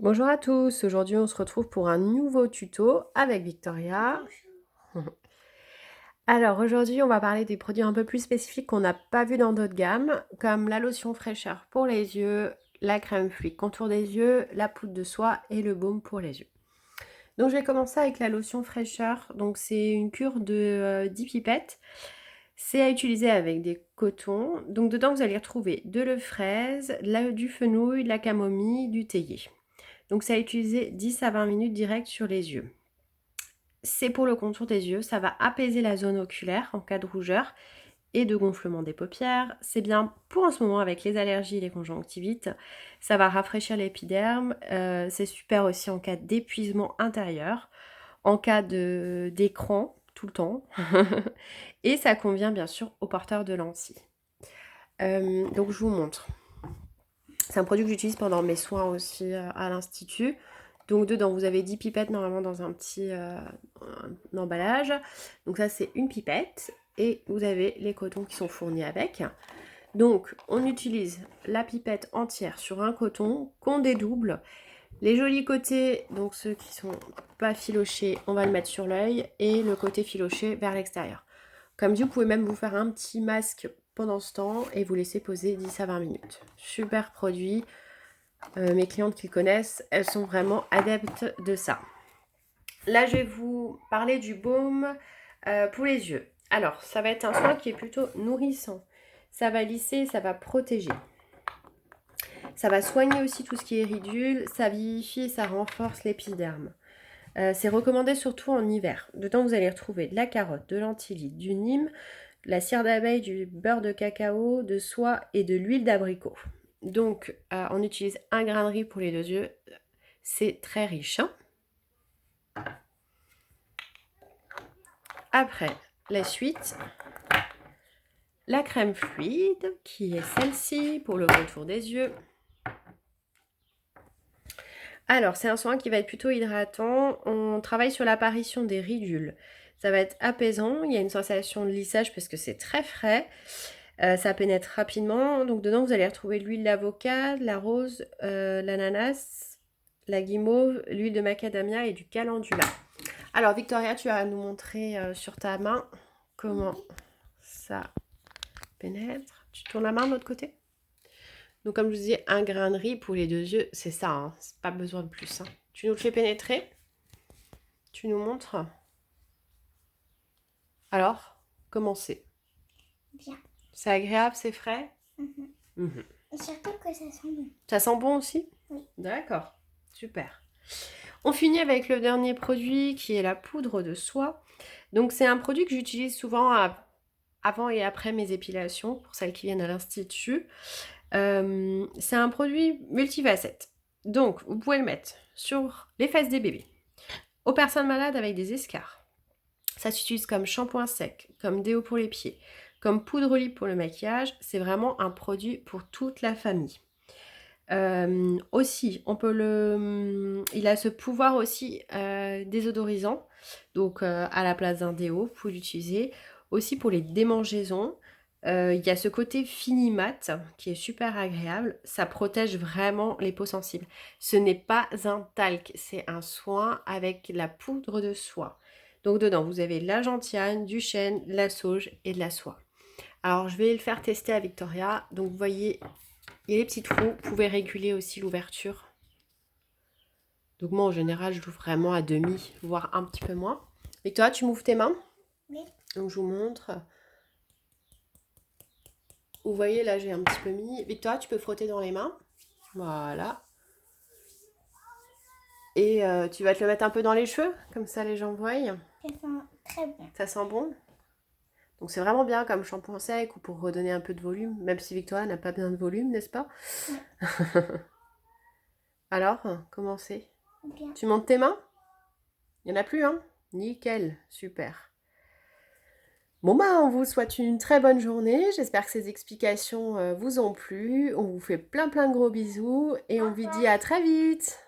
Bonjour à tous, aujourd'hui on se retrouve pour un nouveau tuto avec Victoria. Alors aujourd'hui on va parler des produits un peu plus spécifiques qu'on n'a pas vu dans d'autres gammes, comme la lotion fraîcheur pour les yeux, la crème fluide contour des yeux, la poudre de soie et le baume pour les yeux. Donc je vais commencer avec la lotion fraîcheur, donc c'est une cure de 10 pipettes. C'est à utiliser avec des cotons, donc dedans vous allez retrouver de l'œuf fraise, du fenouil, de la camomille, du théier. Donc c'est à utiliser 10 à 20 minutes direct sur les yeux. C'est pour le contour des yeux, ça va apaiser la zone oculaire en cas de rougeur et de gonflement des paupières. C'est bien pour en ce moment avec les allergies et les conjonctivites. Ça va rafraîchir l'épiderme. C'est super aussi en cas d'épuisement intérieur, en cas d'écran tout le temps. Et ça convient bien sûr aux porteurs de lentilles. Donc je vous montre. C'est un produit que j'utilise pendant mes soins aussi à l'institut. Donc dedans, vous avez 10 pipettes normalement dans un petit un emballage. Donc ça, c'est une pipette. Et vous avez les cotons qui sont fournis avec. Donc, on utilise la pipette entière sur un coton qu'on dédouble. Les jolis côtés, donc ceux qui sont pas filochés, on va le mettre sur l'œil. Et le côté filoché vers l'extérieur. Comme dit, vous pouvez même vous faire un petit masque pendant ce temps et vous laisser poser 10 à 20 minutes. Super produit. Mes clientes qui le connaissent, elles sont vraiment adeptes de ça. Là, je vais vous parler du baume pour les yeux. Alors, ça va être un soin qui est plutôt nourrissant. Ça va lisser, ça va protéger. Ça va soigner aussi tout ce qui est ridule, ça vivifie et ça renforce l'épiderme. C'est recommandé surtout en hiver. Dedans, vous allez retrouver de la carotte, de l'antilide, du nîmes, de la cire d'abeille, du beurre de cacao, de soie et de l'huile d'abricot. Donc, on utilise un grain de riz pour les 2 yeux. C'est très riche. Hein. Après, la suite, la crème fluide, qui est celle-ci pour le contour des yeux. Alors, c'est un soin qui va être plutôt hydratant. On travaille sur l'apparition des ridules. Ça va être apaisant. Il y a une sensation de lissage parce que c'est très frais. Ça pénètre rapidement. Donc, dedans, vous allez retrouver l'huile d'avocat, la rose, l'ananas, la guimauve, l'huile de macadamia et du calendula. Alors, Victoria, tu vas nous montrer sur ta main comment ça pénètre. Tu tournes la main de l'autre côté. Donc, comme je vous disais, un grain de riz pour les 2 yeux, c'est ça. Hein, c'est pas besoin de plus. Hein. Tu nous le fais pénétrer. Tu nous montres. Alors, comment c'est? Bien. C'est agréable, c'est frais. Et surtout que ça sent bon. Ça sent bon aussi? Oui. D'accord, super. On finit avec le dernier produit qui est la poudre de soie. Donc c'est un produit que j'utilise souvent avant et après mes épilations, pour celles qui viennent à l'institut. C'est un produit multifacette. Donc vous pouvez le mettre sur les fesses des bébés, aux personnes malades avec des escarres. Ça s'utilise comme shampoing sec, comme déo pour les pieds, comme poudre libre pour le maquillage. C'est vraiment un produit pour toute la famille. Aussi, il a ce pouvoir aussi désodorisant, donc à la place d'un déo, vous pouvez l'utiliser. Aussi pour les démangeaisons, il y a ce côté fini mat qui est super agréable, ça protège vraiment les peaux sensibles. Ce n'est pas un talc, c'est un soin avec la poudre de soie. Donc dedans, vous avez de la gentiane, du chêne, de la sauge et de la soie. Alors je vais le faire tester à Victoria, donc vous voyez... Il y a les petits trous, vous pouvez réguler aussi l'ouverture. Donc moi en général je l'ouvre vraiment à demi, voire un petit peu moins. Victoria, tu m'ouvres tes mains? Oui. Donc je vous montre. Vous voyez là j'ai un petit peu mis. Victoria, tu peux frotter dans les mains. Voilà. Et tu vas te le mettre un peu dans les cheveux, comme ça les gens voient. Ça sent très bien. Ça sent bon? Donc c'est vraiment bien comme shampoing sec ou pour redonner un peu de volume, même si Victoria n'a pas besoin de volume, n'est-ce pas? Oui. Alors, comment c'est? Bien. Tu montes tes mains? Il n'y en a plus, hein? Nickel, super. Bon bah on vous souhaite une très bonne journée, j'espère que ces explications vous ont plu, on vous fait plein de gros bisous et on vous dit à très vite.